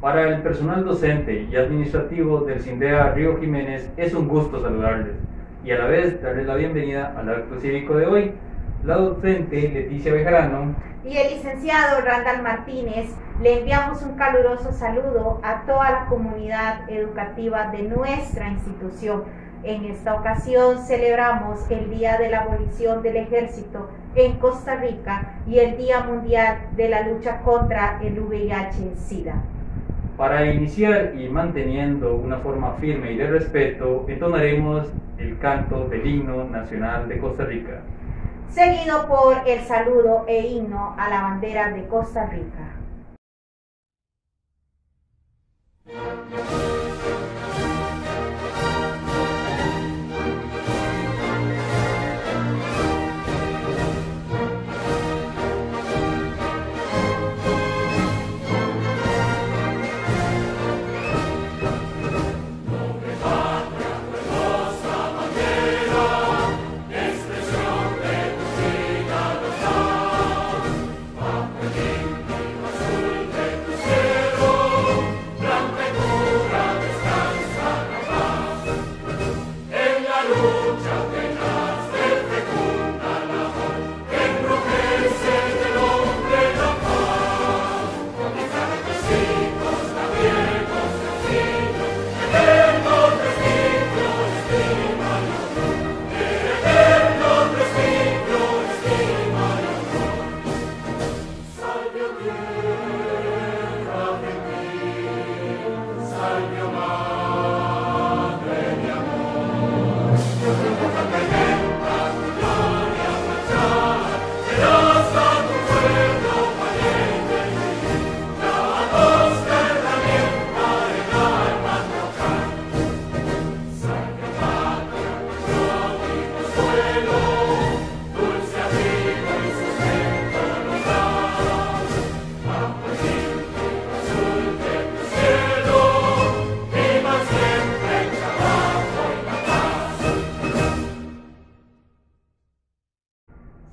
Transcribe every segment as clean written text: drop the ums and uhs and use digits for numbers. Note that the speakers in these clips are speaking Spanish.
Para el personal docente y administrativo del CINDEA Río Jiménez es un gusto saludarles y a la vez darles la bienvenida al acto cívico de hoy. La docente Leticia Bejarano y el licenciado Randall Martínez le enviamos un caluroso saludo a toda la comunidad educativa de nuestra institución. En esta ocasión celebramos el Día de la Abolición del Ejército en Costa Rica y el Día Mundial de la Lucha contra el VIH-Sida. Para iniciar y manteniendo una forma firme y de respeto, entonaremos el canto del himno nacional de Costa Rica, seguido por el saludo e himno a la bandera de Costa Rica.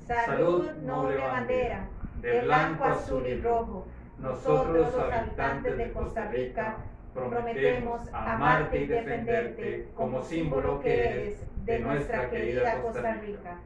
Salud, noble bandera, de blanco, azul y rojo. Nosotros, los habitantes de Costa Rica, prometemos amarte y defenderte como símbolo que eres de nuestra querida Costa Rica.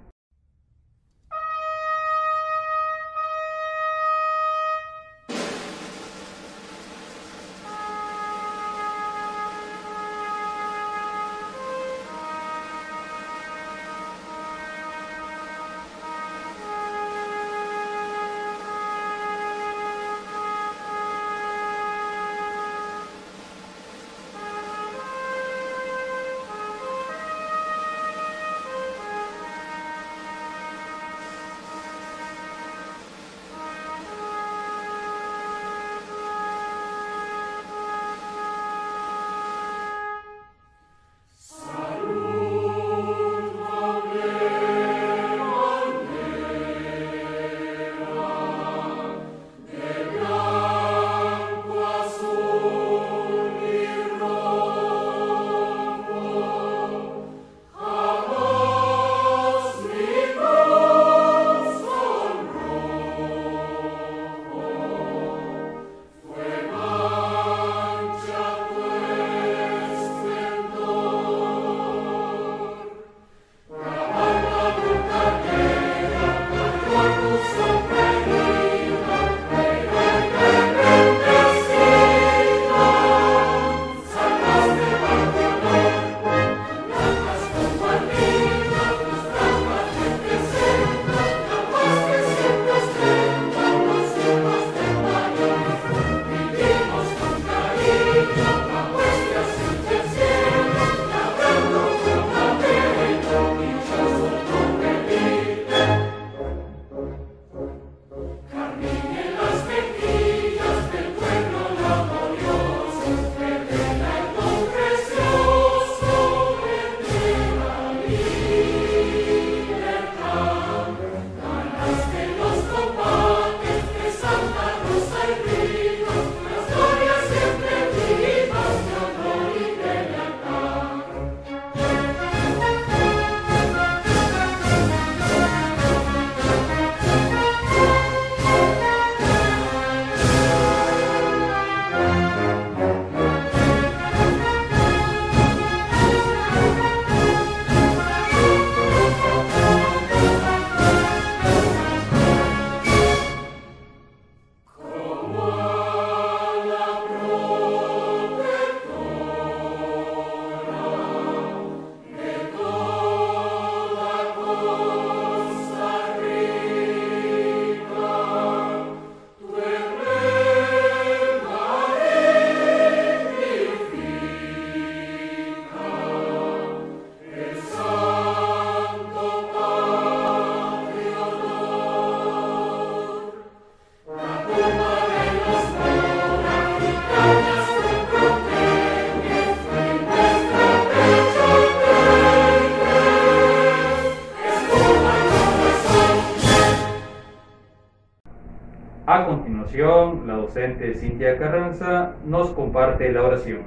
A continuación, la docente Cintia Carranza nos comparte la oración.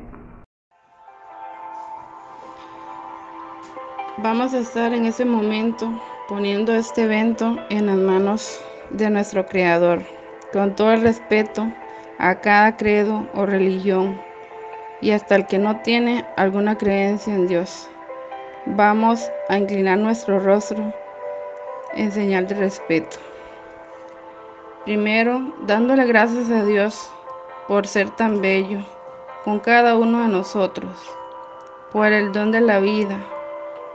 Vamos a estar en ese momento poniendo este evento en las manos de nuestro Creador, con todo el respeto a cada credo o religión y hasta el que no tiene alguna creencia en Dios. Vamos a inclinar nuestro rostro en señal de respeto. Primero, dándole gracias a Dios por ser tan bello con cada uno de nosotros, por el don de la vida,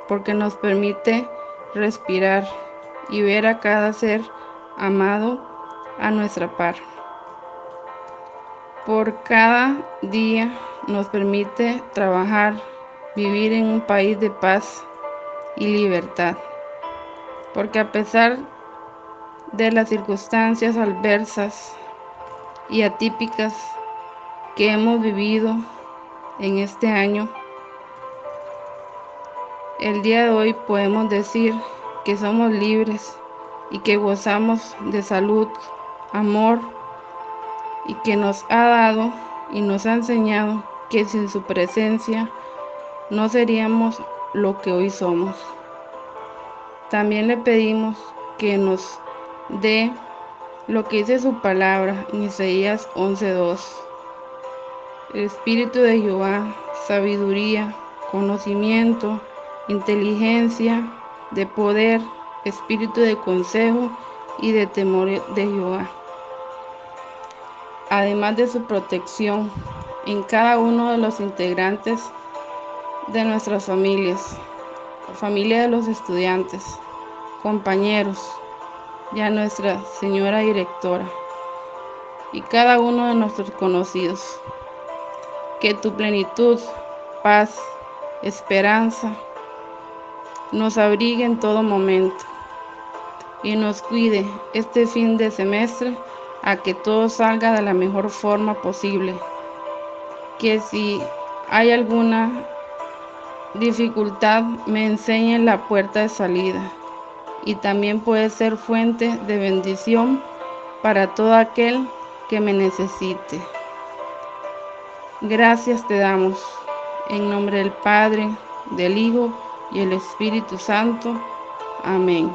porque nos permite respirar y ver a cada ser amado a nuestra par. Por cada día nos permite trabajar, vivir en un país de paz y libertad, porque a pesar de las circunstancias adversas y atípicas que hemos vivido en este año, el día de hoy podemos decir que somos libres y que gozamos de salud, amor y que nos ha dado y nos ha enseñado que sin su presencia no seríamos lo que hoy somos. También le pedimos que nos dé lo que dice su palabra en Isaías 11:2. El Espíritu de Jehová, sabiduría, conocimiento, inteligencia, de poder, espíritu de consejo y de temor de Jehová. Además de su protección en cada uno de los integrantes de nuestras familias, familia de los estudiantes, compañeros, y a nuestra señora directora y cada uno de nuestros conocidos. Que tu plenitud, paz, esperanza nos abrigue en todo momento y nos cuide este fin de semestre a que todo salga de la mejor forma posible. Que si hay alguna dificultad me enseñe la puerta de salida y también puede ser fuente de bendición para todo aquel que me necesite. Gracias te damos, en nombre del Padre, del Hijo y el Espíritu Santo. Amén.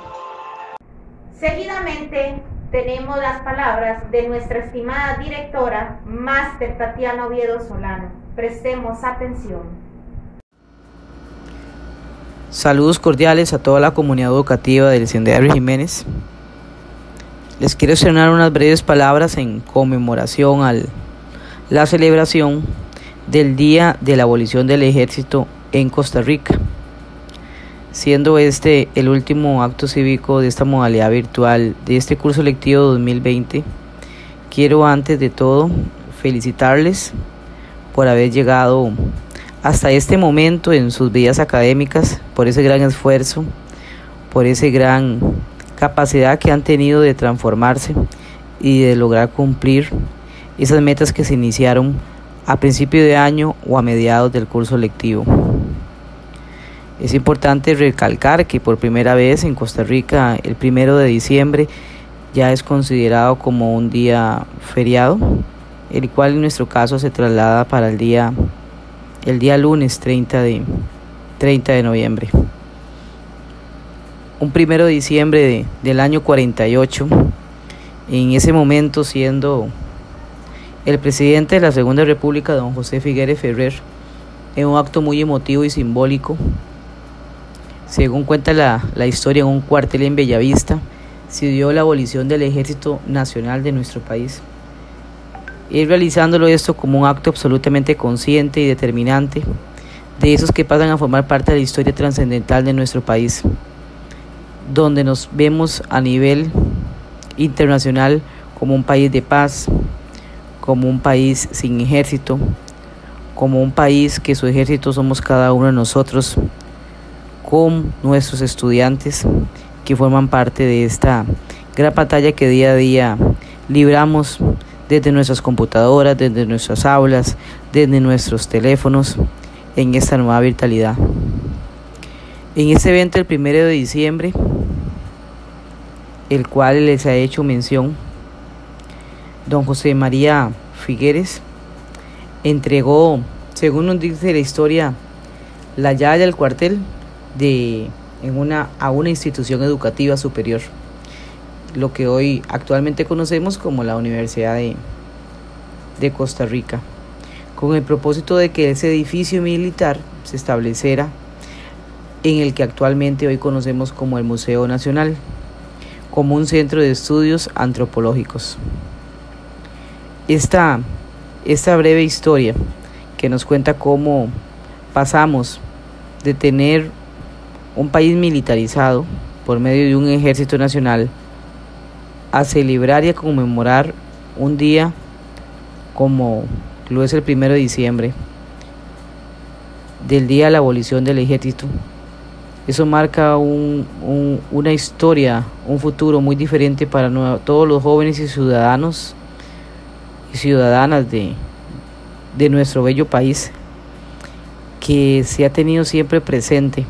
Seguidamente tenemos las palabras de nuestra estimada directora, Máster Tatiana Oviedo Solano. Prestemos atención. Saludos cordiales a toda la comunidad educativa del Licenciado Jiménez. Les quiero estrenar unas breves palabras en conmemoración a la celebración del Día de la Abolición del Ejército en Costa Rica, siendo este el último acto cívico de esta modalidad virtual de este curso lectivo 2020. Quiero antes de todo felicitarles por haber llegado hasta este momento en sus vidas académicas, por ese gran esfuerzo, por esa gran capacidad que han tenido de transformarse y de lograr cumplir esas metas que se iniciaron a principio de año o a mediados del curso lectivo. Es importante recalcar que por primera vez en Costa Rica el 1 de diciembre ya es considerado como un día feriado, el cual en nuestro caso se traslada para el día lunes 30 de noviembre. Un 1 de diciembre del año 48, en ese momento siendo el presidente de la Segunda República, don José Figueres Ferrer, en un acto muy emotivo y simbólico, según cuenta la historia, en un cuartel en Bellavista, se dio la abolición del Ejército Nacional de nuestro país. Y realizándolo esto como un acto absolutamente consciente y determinante, de esos que pasan a formar parte de la historia trascendental de nuestro país, donde nos vemos a nivel internacional como un país de paz, como un país sin ejército, como un país que su ejército somos cada uno de nosotros, con nuestros estudiantes que forman parte de esta gran batalla que día a día libramos desde nuestras computadoras, desde nuestras aulas, desde nuestros teléfonos, en esta nueva virtualidad. En este evento, el 1 de diciembre, el cual les ha hecho mención, don José María Figueres entregó, según nos dice la historia, la llave del cuartel a una institución educativa superior, lo que hoy actualmente conocemos como la Universidad de Costa Rica, con el propósito de que ese edificio militar se estableciera en el que actualmente hoy conocemos como el Museo Nacional, como un centro de estudios antropológicos. Esta breve historia que nos cuenta cómo pasamos de tener un país militarizado por medio de un ejército nacional a celebrar y a conmemorar un día como lo es el 1 de diciembre, del día de la abolición del ejército. Eso marca una historia, un futuro muy diferente para todos los jóvenes y ciudadanos y ciudadanas de nuestro bello país, que se ha tenido siempre presente.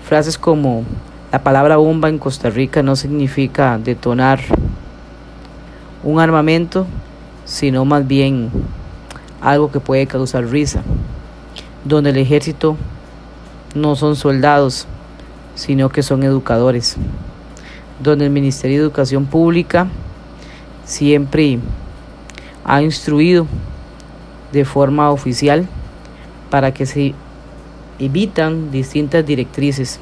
Frases como la palabra bomba en Costa Rica no significa detonar un armamento, sino más bien algo que puede causar risa, donde el ejército no son soldados, sino que son educadores, donde el Ministerio de Educación Pública siempre ha instruido de forma oficial para que se evitan distintas directrices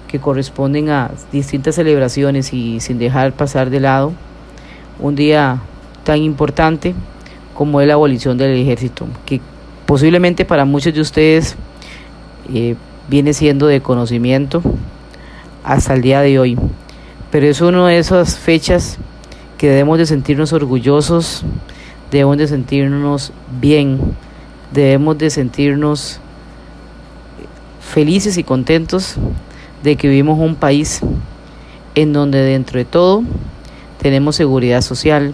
que corresponden a distintas celebraciones y sin dejar pasar de lado un día tan importante como es la abolición del ejército, que posiblemente para muchos de ustedes viene siendo de conocimiento hasta el día de hoy, pero es una de esas fechas que debemos de sentirnos orgullosos, debemos de sentirnos bien, debemos de sentirnos felices y contentos de que vivimos un país en donde dentro de todo tenemos seguridad social,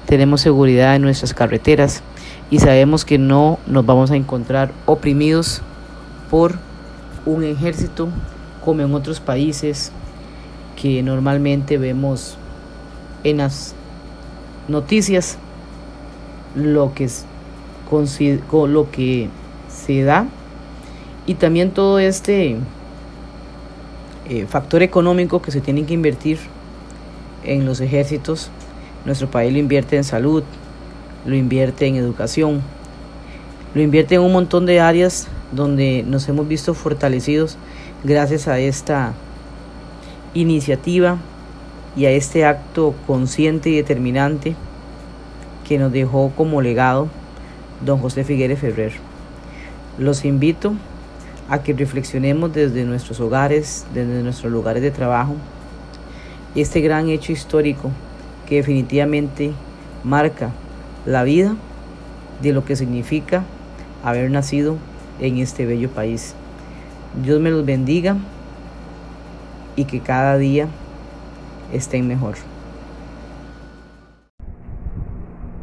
tenemos seguridad en nuestras carreteras y sabemos que no nos vamos a encontrar oprimidos por un ejército como en otros países que normalmente vemos en las noticias lo que se da, y también todo este factor económico que se tiene que invertir en los ejércitos. Nuestro país lo invierte en salud, lo invierte en educación, lo invierte en un montón de áreas donde nos hemos visto fortalecidos gracias a esta iniciativa y a este acto consciente y determinante que nos dejó como legado don José Figueres Ferrer. Los invito a que reflexionemos desde nuestros hogares, desde nuestros lugares de trabajo, este gran hecho histórico que definitivamente marca la vida de lo que significa haber nacido en este bello país. Dios me los bendiga y que cada día estén mejor.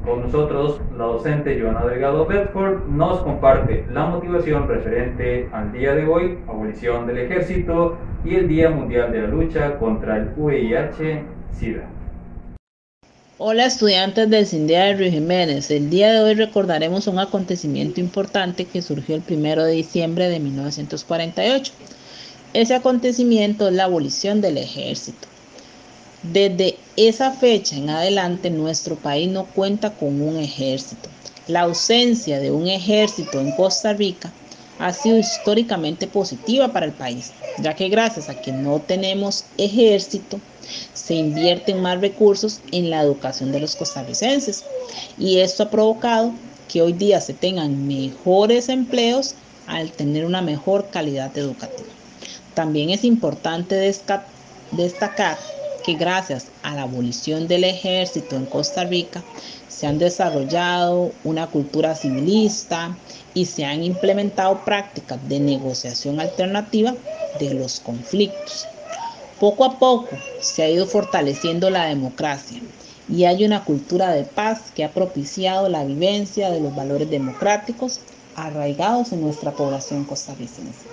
Con nosotros, la docente Joana Delgado Bedford nos comparte la motivación referente al día de hoy, abolición del ejército y el Día Mundial de la Lucha contra el VIH-Sida. Hola estudiantes del CINDEA Río Jiménez, el día de hoy recordaremos un acontecimiento importante que surgió el 1 de diciembre de 1948. Ese acontecimiento es la abolición del ejército. Desde esa fecha en adelante nuestro país no cuenta con un ejército. La ausencia de un ejército en Costa Rica ha sido históricamente positiva para el país, ya que gracias a que no tenemos ejército, se invierten más recursos en la educación de los costarricenses y esto ha provocado que hoy día se tengan mejores empleos al tener una mejor calidad educativa. También es importante destacar que gracias a la abolición del ejército en Costa Rica se han desarrollado una cultura civilista y se han implementado prácticas de negociación alternativa de los conflictos. Poco a poco se ha ido fortaleciendo la democracia y hay una cultura de paz que ha propiciado la vivencia de los valores democráticos arraigados en nuestra población costarricense.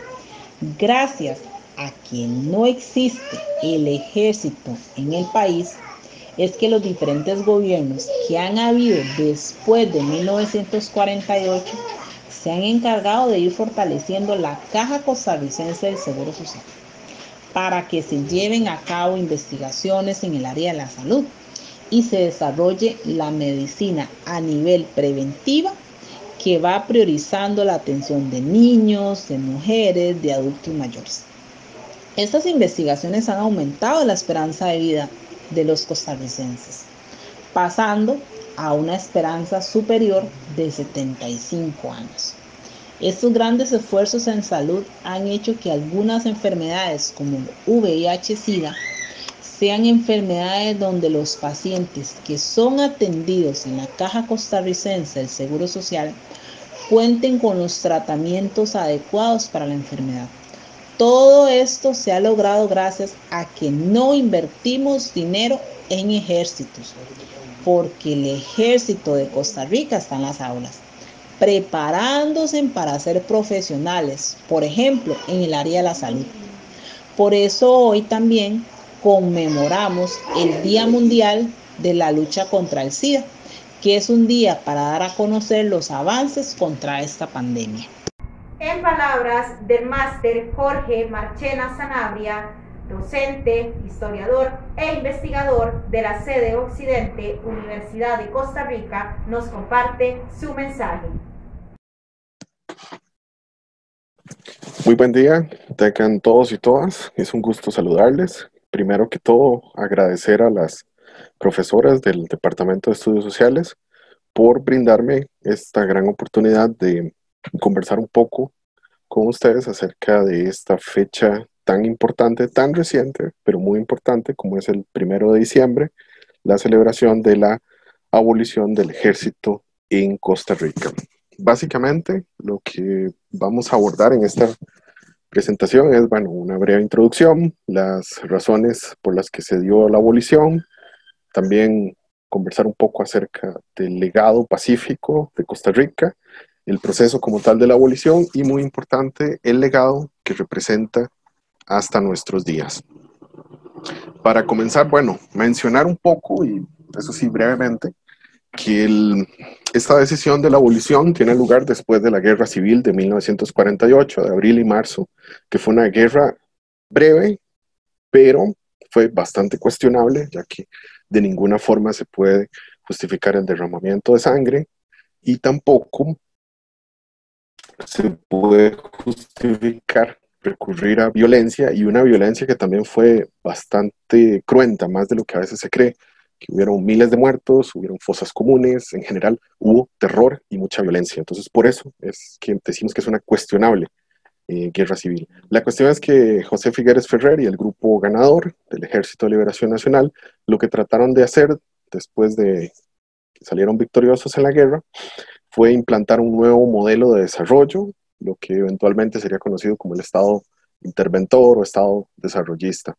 Gracias a que no existe el ejército en el país, es que los diferentes gobiernos que han habido después de 1948 se han encargado de ir fortaleciendo la Caja Costarricense del Seguro Social para que se lleven a cabo investigaciones en el área de la salud y se desarrolle la medicina a nivel preventiva que va priorizando la atención de niños, de mujeres, de adultos mayores. Estas investigaciones han aumentado la esperanza de vida de los costarricenses, pasando a una esperanza superior de 75 años. Estos grandes esfuerzos en salud han hecho que algunas enfermedades como el VIH-Sida sean enfermedades donde los pacientes que son atendidos en la Caja Costarricense del Seguro Social cuenten con los tratamientos adecuados para la enfermedad. Todo esto se ha logrado gracias a que no invertimos dinero en ejércitos, porque el ejército de Costa Rica está en las aulas, preparándose para ser profesionales, por ejemplo, en el área de la salud. Por eso hoy también conmemoramos el Día Mundial de la Lucha contra el SIDA, que es un día para dar a conocer los avances contra esta pandemia. En palabras del máster Jorge Marchena Sanabria, docente, historiador e investigador de la sede Occidente, Universidad de Costa Rica, nos comparte su mensaje. Muy buen día, tengan todos y todas. Es un gusto saludarles. Primero que todo, agradecer a las profesoras del Departamento de Estudios Sociales por brindarme esta gran oportunidad de conversar un poco con ustedes acerca de esta fecha tan importante, tan reciente, pero muy importante, como es el 1 de diciembre, la celebración de la abolición del ejército en Costa Rica. Básicamente, lo que vamos a abordar en esta presentación es, bueno, una breve introducción, las razones por las que se dio la abolición, también conversar un poco acerca del legado pacífico de Costa Rica, el proceso como tal de la abolición y, muy importante, el legado que representa hasta nuestros días. Para comenzar, bueno, mencionar un poco, y eso sí brevemente, que esta decisión de la abolición tiene lugar después de la Guerra Civil de 1948, de abril y marzo, que fue una guerra breve, pero fue bastante cuestionable, ya que de ninguna forma se puede justificar el derramamiento de sangre y tampoco se puede justificar recurrir a violencia, y una violencia que también fue bastante cruenta, más de lo que a veces se cree, que hubieron miles de muertos, hubieron fosas comunes, en general hubo terror y mucha violencia. Entonces por eso es que decimos que es una cuestionable guerra civil. La cuestión es que José Figueres Ferrer y el grupo ganador del Ejército de Liberación Nacional lo que trataron de hacer después de que salieron victoriosos en la guerra fue implantar un nuevo modelo de desarrollo, lo que eventualmente sería conocido como el Estado interventor o Estado desarrollista.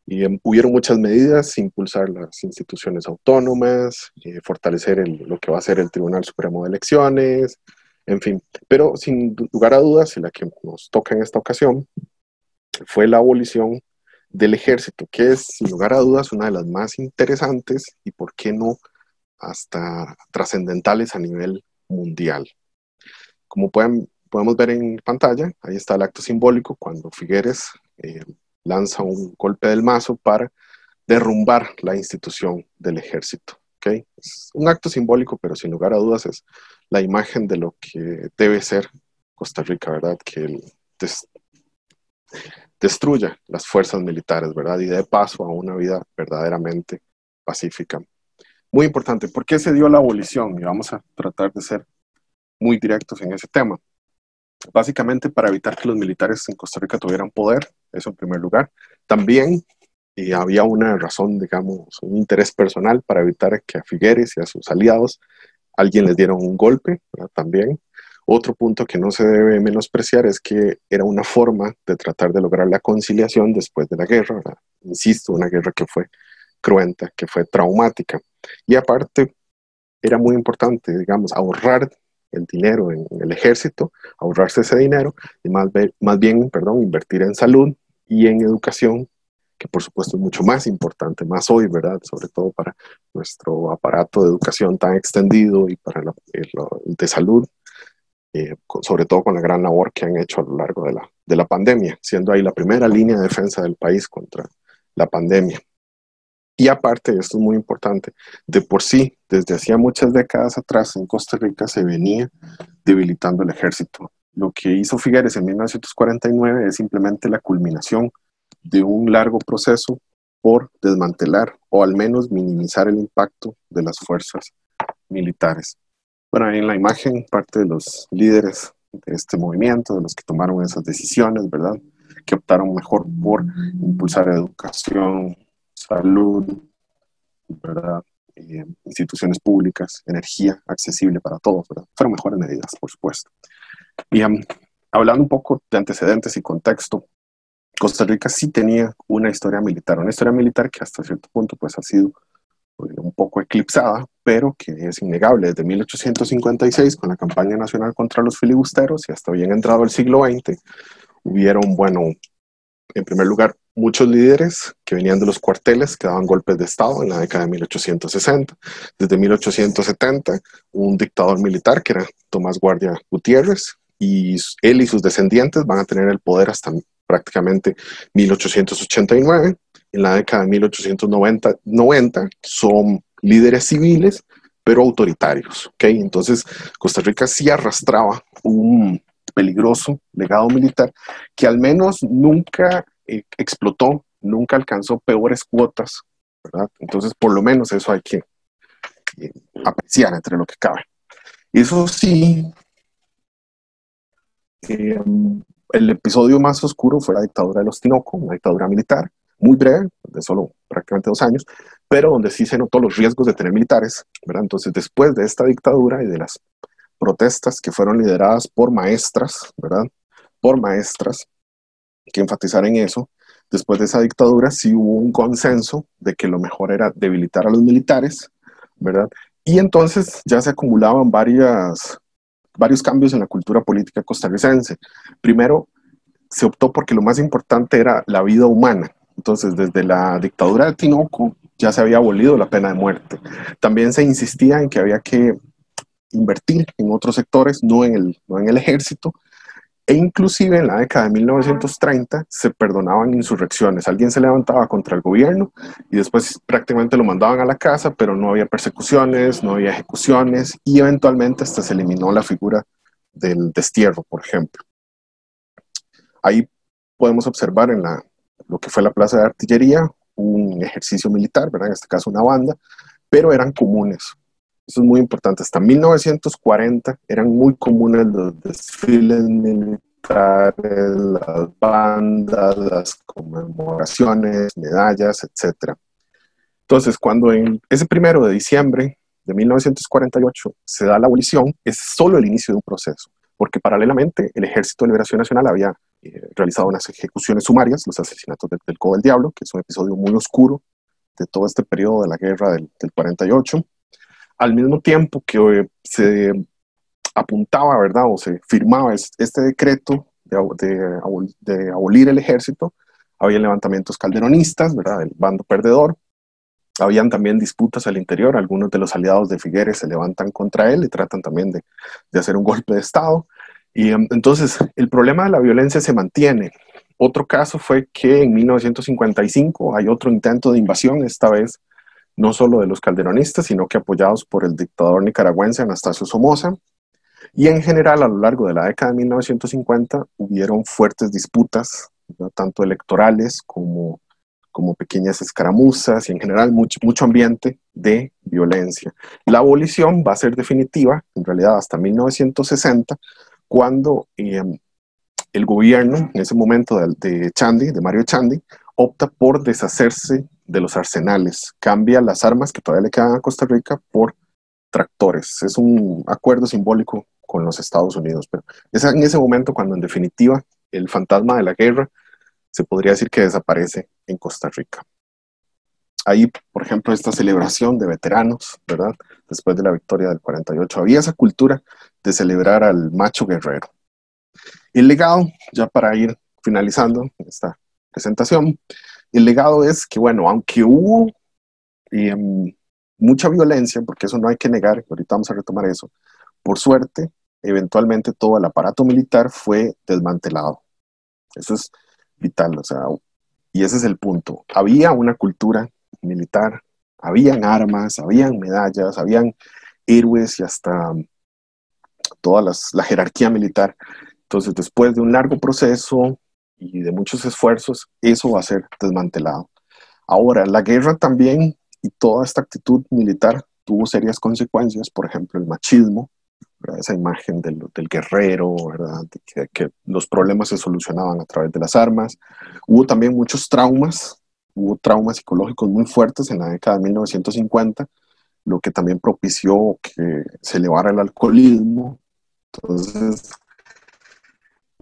Y hubieron muchas medidas: impulsar las instituciones autónomas, fortalecer lo que va a ser el Tribunal Supremo de Elecciones, en fin. Pero sin lugar a dudas, y la que nos toca en esta ocasión, fue la abolición del ejército, que es sin lugar a dudas una de las más interesantes y, por qué no, hasta trascendentales a nivel mundial. Como podemos ver en pantalla, ahí está el acto simbólico cuando Figueres lanza un golpe del mazo para derrumbar la institución del ejército. ¿Okay? Es un acto simbólico, pero sin lugar a dudas es la imagen de lo que debe ser Costa Rica, ¿verdad? Que destruya las fuerzas militares, ¿verdad? Y dé paso a una vida verdaderamente pacífica. Muy importante, ¿por qué se dio la abolición? Y vamos a tratar de ser muy directos en ese tema. Básicamente para evitar que los militares en Costa Rica tuvieran poder, eso en primer lugar. También había una razón, digamos, un interés personal para evitar que a Figueres y a sus aliados alguien les diera un golpe, ¿verdad? También. Otro punto que no se debe menospreciar es que era una forma de tratar de lograr la conciliación después de la guerra, ¿verdad? Insisto, una guerra que fue cruenta, que fue traumática. Y aparte, era muy importante, digamos, ahorrar el dinero en el ejército, ahorrarse ese dinero y más bien, invertir en salud y en educación, que por supuesto es mucho más importante, más hoy, ¿verdad? Sobre todo para nuestro aparato de educación tan extendido y para el de salud, sobre todo con la gran labor que han hecho a lo largo de la pandemia, siendo ahí la primera línea de defensa del país contra la pandemia. Y aparte, esto es muy importante, de por sí, desde hacía muchas décadas atrás en Costa Rica se venía debilitando el ejército. Lo que hizo Figueres en 1949 es simplemente la culminación de un largo proceso por desmantelar o al menos minimizar el impacto de las fuerzas militares. Bueno, ahí en la imagen, parte de los líderes de este movimiento, de los que tomaron esas decisiones, ¿verdad? Que optaron mejor por impulsar educación, salud, ¿verdad? Instituciones públicas, energía accesible para todos, ¿verdad? Fueron mejores medidas, por supuesto. Y hablando un poco de antecedentes y contexto, Costa Rica sí tenía una historia militar que hasta cierto punto pues ha sido un poco eclipsada, pero que es innegable. Desde 1856, con la campaña nacional contra los filibusteros y hasta bien entrado el siglo XX, hubieron, bueno, en primer lugar, muchos líderes que venían de los cuarteles que daban golpes de Estado en la década de 1860. Desde 1870, un dictador militar que era Tomás Guardia Gutiérrez, y él y sus descendientes van a tener el poder hasta prácticamente 1889. En la década de 1890 son líderes civiles, pero autoritarios. ¿Okay? Entonces, Costa Rica sí arrastraba un peligroso legado militar que al menos nunca explotó, nunca alcanzó peores cuotas, ¿verdad? Entonces, por lo menos eso hay que apreciar entre lo que cabe. Eso sí, el episodio más oscuro fue la dictadura de los Tinoco, una dictadura militar muy breve, de solo prácticamente 2 años, pero donde sí se notó los riesgos de tener militares, ¿verdad? Entonces, después de esta dictadura y de las protestas que fueron lideradas por maestras, ¿verdad? Por maestras, hay que enfatizar en eso. Después de esa dictadura sí hubo un consenso de que lo mejor era debilitar a los militares, ¿verdad? Y entonces ya se acumulaban varios cambios en la cultura política costarricense. Primero, se optó porque lo más importante era la vida humana. Entonces, desde la dictadura de Tinoco ya se había abolido la pena de muerte. También se insistía en que había que invertir en otros sectores, no en el ejército, e inclusive en la década de 1930 se perdonaban insurrecciones. Alguien se levantaba contra el gobierno y después prácticamente lo mandaban a la casa, pero no había persecuciones, no había ejecuciones y eventualmente hasta se eliminó la figura del destierro, por ejemplo. Ahí podemos observar en lo que fue la plaza de artillería un ejercicio militar, ¿verdad? En este caso una banda, pero eran comunes. Eso es muy importante. Hasta 1940 eran muy comunes los desfiles militares, las bandas, las conmemoraciones, medallas, etc. Entonces, cuando en ese 1 de diciembre de 1948 se da la abolición, es solo el inicio de un proceso, porque paralelamente el Ejército de Liberación Nacional había realizado unas ejecuciones sumarias, los asesinatos del Cobo del Diablo, que es un episodio muy oscuro de todo este periodo de la guerra del 48. Al mismo tiempo que se apuntaba, ¿verdad? O se firmaba este decreto de abolir el ejército, había levantamientos calderonistas, ¿verdad? El bando perdedor. Habían también disputas al interior, algunos de los aliados de Figueres se levantan contra él y tratan también de hacer un golpe de Estado. Y entonces el problema de la violencia se mantiene. Otro caso fue que en 1955 hay otro intento de invasión, esta vez no solo de los calderonistas, sino que apoyados por el dictador nicaragüense Anastasio Somoza. Y en general, a lo largo de la década de 1950, hubieron fuertes disputas, ¿no? Tanto electorales como pequeñas escaramuzas y en general mucho ambiente de violencia. La abolición va a ser definitiva, en realidad hasta 1960, cuando el gobierno, en ese momento de Mario Echandi, opta por deshacerse de los arsenales, cambia las armas que todavía le quedan a Costa Rica por tractores. Es un acuerdo simbólico con los Estados Unidos, pero es en ese momento cuando en definitiva el fantasma de la guerra se podría decir que desaparece en Costa Rica. Ahí, por ejemplo, esta celebración de veteranos, ¿verdad? Después de la victoria del 48, había esa cultura de celebrar al macho guerrero. El legado, ya para ir finalizando esta presentación, el legado es que, bueno, aunque hubo mucha violencia, porque eso no hay que negar, ahorita vamos a retomar eso, por suerte, eventualmente todo el aparato militar fue desmantelado. Eso es vital, o sea, y ese es el punto. Había una cultura militar, habían armas, habían medallas, habían héroes y hasta toda la jerarquía militar. Entonces, después de un largo proceso y de muchos esfuerzos, eso va a ser desmantelado. Ahora, la guerra también y toda esta actitud militar tuvo serias consecuencias, por ejemplo, el machismo, ¿verdad? Esa imagen del guerrero, ¿verdad? Que los problemas se solucionaban a través de las armas. Hubo también muchos traumas, hubo traumas psicológicos muy fuertes en la década de 1950, lo que también propició que se elevara el alcoholismo. Entonces,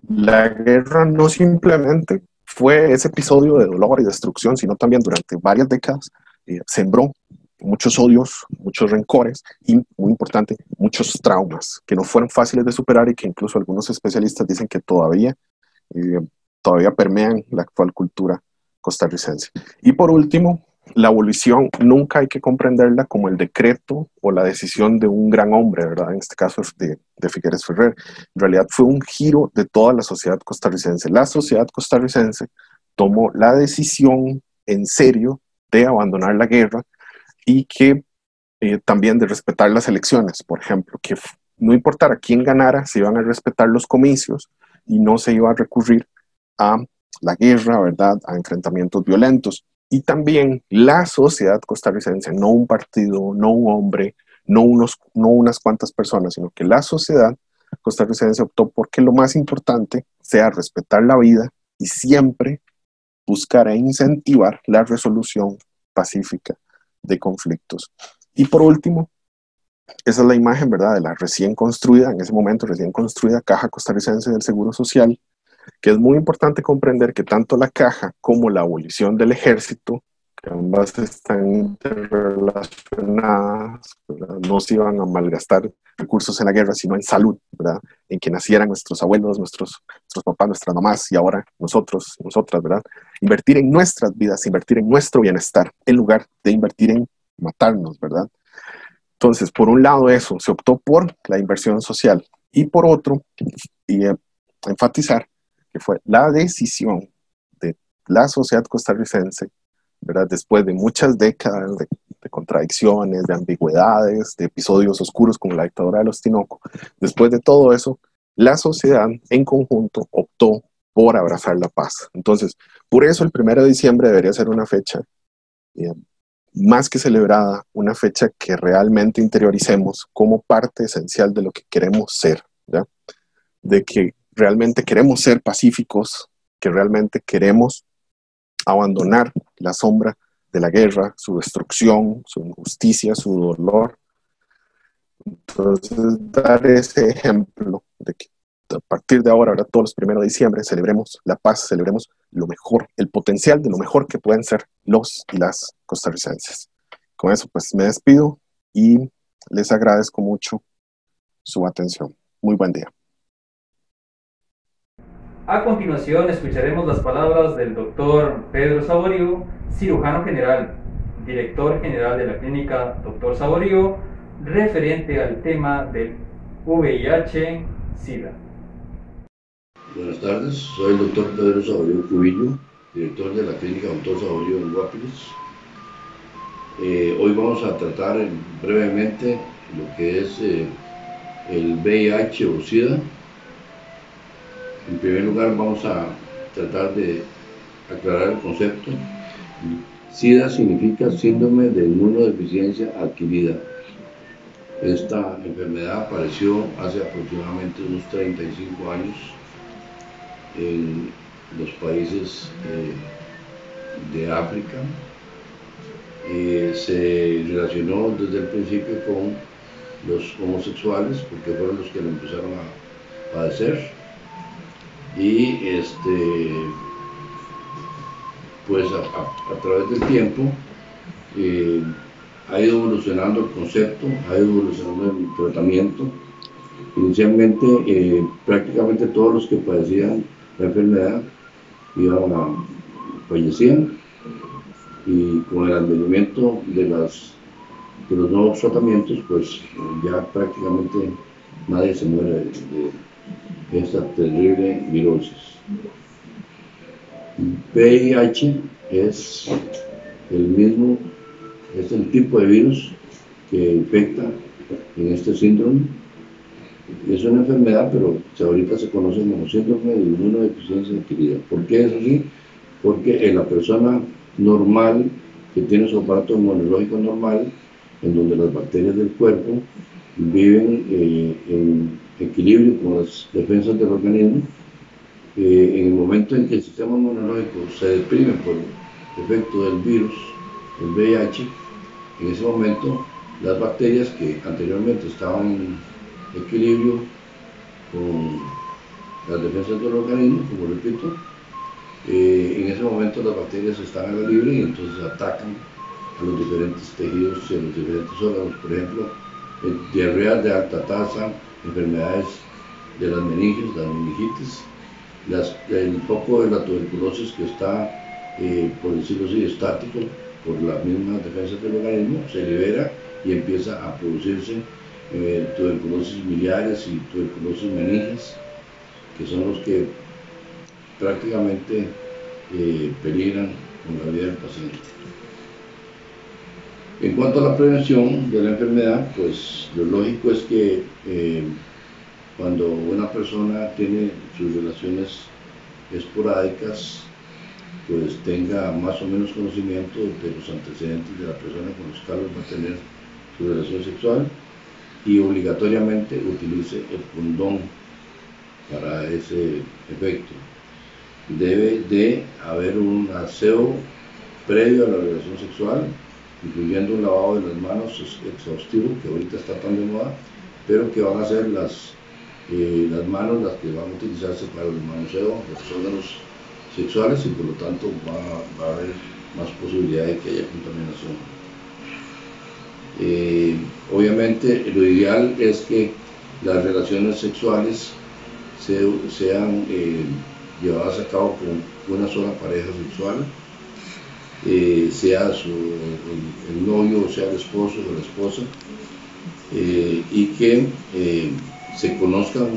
la guerra no simplemente fue ese episodio de dolor y destrucción, sino también durante varias décadas sembró muchos odios, muchos rencores y, muy importante, muchos traumas que no fueron fáciles de superar y que incluso algunos especialistas dicen que todavía permean la actual cultura costarricense. Y por último, la abolición nunca hay que comprenderla como el decreto o la decisión de un gran hombre, ¿verdad? En este caso es de Figueres Ferrer. En realidad fue un giro de toda la sociedad costarricense. La sociedad costarricense tomó la decisión en serio de abandonar la guerra y que también de respetar las elecciones, por ejemplo, que no importara quién ganara, se iban a respetar los comicios y no se iba a recurrir a la guerra, ¿verdad? A enfrentamientos violentos. Y también la sociedad costarricense, no un partido, no un hombre, no unas cuantas personas, sino que la sociedad costarricense optó porque lo más importante sea respetar la vida y siempre buscar e incentivar la resolución pacífica de conflictos. Y por último, esa es la imagen, ¿verdad?, de la recién construida, en ese momento recién construida Caja Costarricense del Seguro Social, que es muy importante comprender que tanto la caja como la abolición del ejército, que ambas están interrelacionadas, ¿verdad? No se iban a malgastar recursos en la guerra, sino en salud, ¿verdad? En que nacieran nuestros abuelos, nuestros papás, nuestras mamás y ahora nosotros, nosotras, ¿verdad? Invertir en nuestras vidas, invertir en nuestro bienestar, en lugar de invertir en matarnos, ¿verdad? Entonces, por un lado eso, se optó por la inversión social y por otro, enfatizar que fue la decisión de la sociedad costarricense, ¿verdad? Después de muchas décadas de contradicciones, de ambigüedades, de episodios oscuros como la dictadura de los Tinoco, después de todo eso, la sociedad en conjunto optó por abrazar la paz. Entonces, por eso el 1 de diciembre debería ser una fecha más que celebrada, una fecha que realmente interioricemos como parte esencial de lo que queremos ser, ¿ya? De que realmente queremos ser pacíficos, que realmente queremos abandonar la sombra de la guerra, su destrucción, su injusticia, su dolor. Entonces, dar ese ejemplo de que a partir de ahora todos los 1 de diciembre, celebremos la paz, celebremos lo mejor, el potencial de lo mejor que pueden ser los y las costarricenses. Con eso, pues me despido y les agradezco mucho su atención. Muy buen día. A continuación escucharemos las palabras del doctor Pedro Saborío, cirujano general, director general de la clínica Dr. Saborío, referente al tema del VIH-Sida. Buenas tardes, soy el doctor Pedro Saborío Cubillo, director de la clínica Dr. Saborío en Guapiles. Hoy vamos a tratar brevemente lo que es el VIH o SIDA. En primer lugar vamos a tratar de aclarar el concepto. SIDA significa síndrome de inmunodeficiencia adquirida. Esta enfermedad apareció hace aproximadamente unos 35 años en los países de África. Se relacionó desde el principio con los homosexuales porque fueron los que lo empezaron a padecer. Y pues a través del tiempo ha ido evolucionando el concepto, ha ido evolucionando el tratamiento. Inicialmente prácticamente todos los que padecían la enfermedad fallecían, y con el advenimiento de los nuevos tratamientos, pues ya prácticamente nadie se muere de esta terrible virosis. VIH es el tipo de virus que infecta en este síndrome. Es una enfermedad, pero ahorita se conoce como síndrome de inmunodeficiencia adquirida. ¿Por qué es así? Porque en la persona normal, que tiene su aparato inmunológico normal, en donde las bacterias del cuerpo viven en equilibrio con las defensas del organismo, en el momento en que el sistema inmunológico se deprime por efecto del virus, el VIH, en ese momento las bacterias que anteriormente estaban en equilibrio con las defensas del organismo, como repito, en ese momento las bacterias están a la libre y entonces atacan a los diferentes tejidos y a los diferentes órganos. Por ejemplo, diarreas de alta tasa, enfermedades de las meninges, las meningitis, el foco de la tuberculosis que está, por decirlo así, estático por las mismas defensas del organismo, se libera y empieza a producirse tuberculosis biliares y tuberculosis meninges, que son los que prácticamente peligran con la vida del paciente. En cuanto a la prevención de la enfermedad, pues lo lógico es que cuando una persona tiene sus relaciones esporádicas, pues tenga más o menos conocimiento de los antecedentes de la persona con los cuales va a tener su relación sexual y obligatoriamente utilice el condón para ese efecto. Debe de haber un aseo previo a la relación sexual, incluyendo un lavado de las manos exhaustivo, que ahorita está tan de moda, pero que van a ser las manos las que van a utilizarse para el manoseo de los órganos sexuales y por lo tanto va a haber más posibilidad de que haya contaminación. Obviamente lo ideal es que las relaciones sexuales sean llevadas a cabo con una sola pareja sexual, sea el novio, o sea el esposo o la esposa, y que se conozcan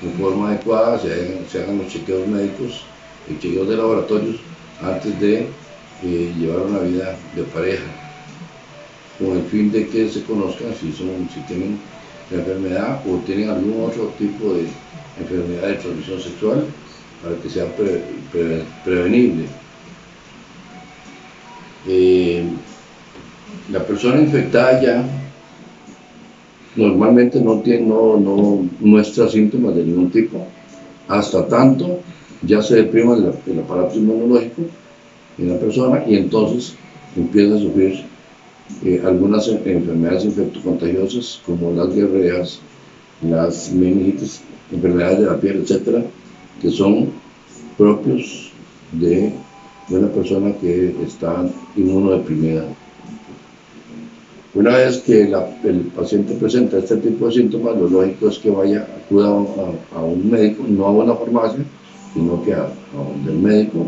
de forma adecuada, se hagan los chequeos médicos y chequeos de laboratorios antes de llevar una vida de pareja, con el fin de que se conozcan si tienen la enfermedad o tienen algún otro tipo de enfermedad de transmisión sexual, para que sea prevenible. La persona infectada ya normalmente no muestra síntomas de ningún tipo, hasta tanto ya se deprima el aparato inmunológico en la persona y entonces empieza a sufrir algunas enfermedades infectocontagiosas como las diarreas, las meningitis, enfermedades de la piel, etcétera, que son propios de una persona que está inmunodeprimida. Una vez que el paciente presenta este tipo de síntomas, lo lógico es que acuda a un médico, no a una farmacia, sino que a donde el médico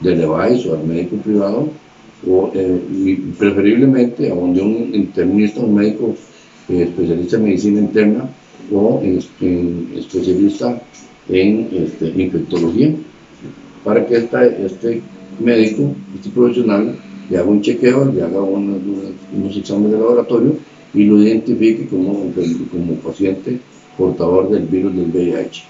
del EVAIS o al médico privado, y preferiblemente a donde un internista, un médico especialista en medicina interna o especialista en infectología, para que este médico, este profesional, le haga un chequeo, le haga unos exámenes de laboratorio y lo identifique como paciente portador del virus del VIH.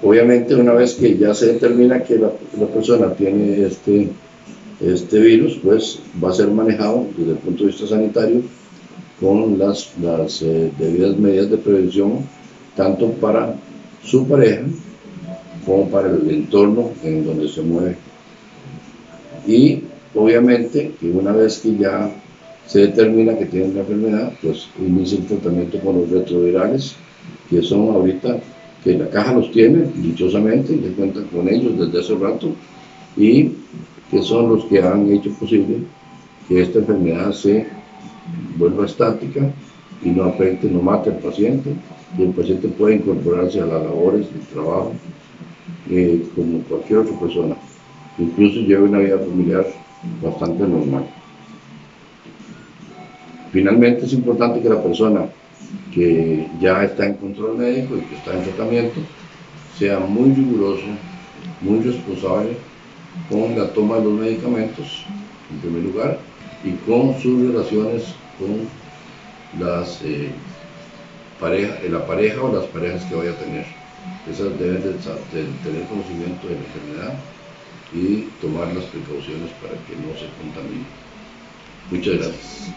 Obviamente, una vez que ya se determina que la persona tiene este virus, pues va a ser manejado desde el punto de vista sanitario con las debidas medidas de prevención, tanto para su pareja como para el entorno en donde se mueve. Y obviamente que una vez que ya se determina que tienen la enfermedad, pues inicia el tratamiento con los retrovirales, que son ahorita, que la caja los tiene, dichosamente, ya cuentan con ellos desde hace rato, y que son los que han hecho posible que esta enfermedad se vuelva estática y no afecte, no mate al paciente, y el paciente puede incorporarse a las labores del trabajo como cualquier otra persona, incluso lleve una vida familiar bastante normal. Finalmente es importante que la persona que ya está en control médico y que está en tratamiento sea muy riguroso, muy responsable con la toma de los medicamentos, en primer lugar, y con sus relaciones con las la pareja o las parejas que vaya a tener. Esas deben de tener conocimiento de la enfermedad y tomar las precauciones para que no se contamine. Muchas gracias.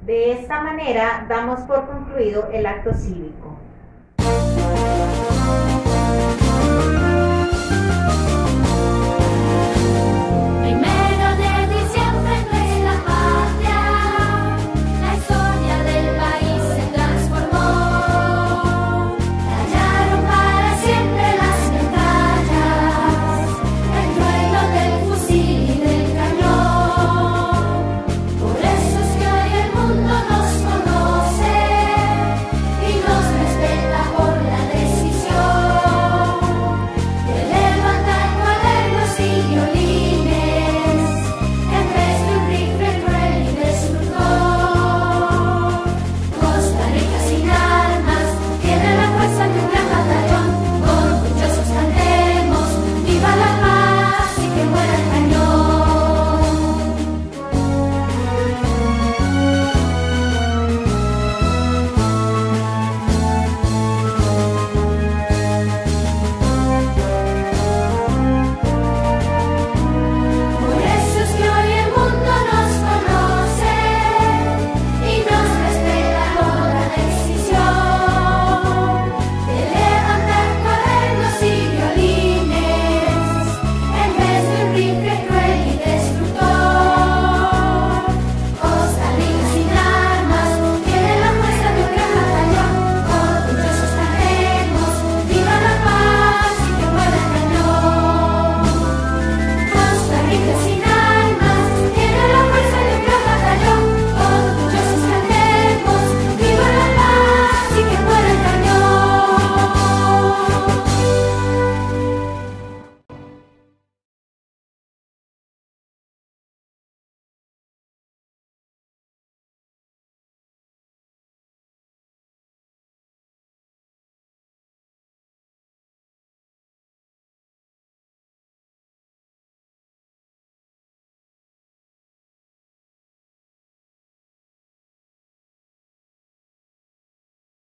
De esta manera damos por concluido el acto cívico.